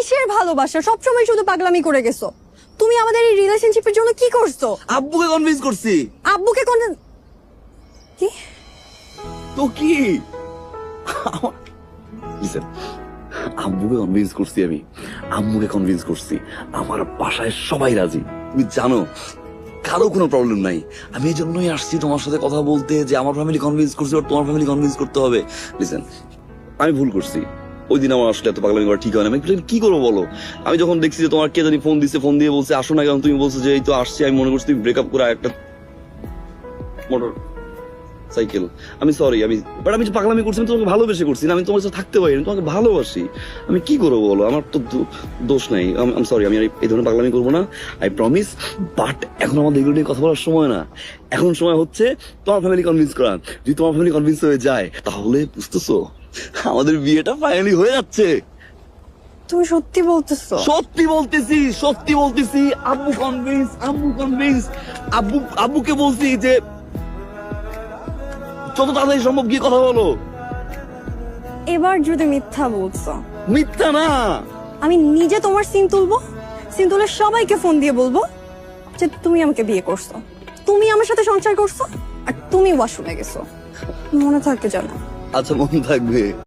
কিসের ভালোবাসা? সবসময় শুধু পাগলামি করে গেছো। তুমি আমাদের এই রিলেশনশিপের জন্য কি করছো? আব্বুকে কনভিন্স করছি। আব্বুকে কোন কি? তো কি লিসেন, আব্বুকে কনভিন্স করছি আমি, আম্মুকে কনভিন্স করছি, আমার বাসায় সবাই রাজি। তুমি জানো কারো কোনো প্রবলেম নাই। আমি এই জন্যই আসছি তোমার সাথে কথা বলতে, যে আমার ফ্যামিলি কনভিন্স করছে আর তোমার ফ্যামিলি কনভিন্স করতে হবে। লিসেন, আমি ভুল করছি। ওই দিন আমার আসলে এত পাগলামি করা ঠিক হয় না। আমি কি করবো বলো? আমি যখন দেখছি যে তোমার কে জানি ফোন দিছে, ফোন দিয়ে বলছে আসো না কেন, তুমি বলছো যে এই তো আসছি, আমি মনে করছি তুমি ব্রেকআপ করে একটা মোটর সাইকেল। আমি সরি, আমি যে পাগলামি করছি, আমি তোমাকে ভালোবেসে করছি না, আমি তোমার সাথে থাকতে পারি, আমি তোমাকে ভালোবাসি। আমি কি করবো বলো? আমার তো দোষ নাই। আমি সরি, আমি এই ধরনের পাগলামি করবো না, আই প্রমিস। বাট এখন আমাদের এগুলো নিয়ে কথা বলার সময় না। এখন সময় হচ্ছে তোমার ফ্যামিলি কনভিন্স করা। যদি তোমার ফ্যামিলি কনভিন্স হয়ে যায়, তাহলে বুঝতেছো আমাদের বিয়েটা ফাইনালি হয়ে যাচ্ছে। তুমি সত্যি বলতেছো? সত্যি বলতেছি, সত্যি বলতেছি। আব্বু কনভিন্স, আব্বু কনভিন্স। আব্বুকে বলছি যে যত তাড়াতাড়ি সম্ভব গিয়ে কথা বলো। এবার যদি মিথ্যা বলছো? মিথ্যা না। আমি নিজে তোমার সিম তুলবো, সিম তুলে সবাইকে ফোন দিয়ে বলবো যে তুমি আমাকে বিয়ে করছো, তুমি আমার সাথে সংসার করছো, আর তুমি ওয়াশরুমে গেছো। মনে থাকে জানো? আচ্ছা, মনে থাকবে।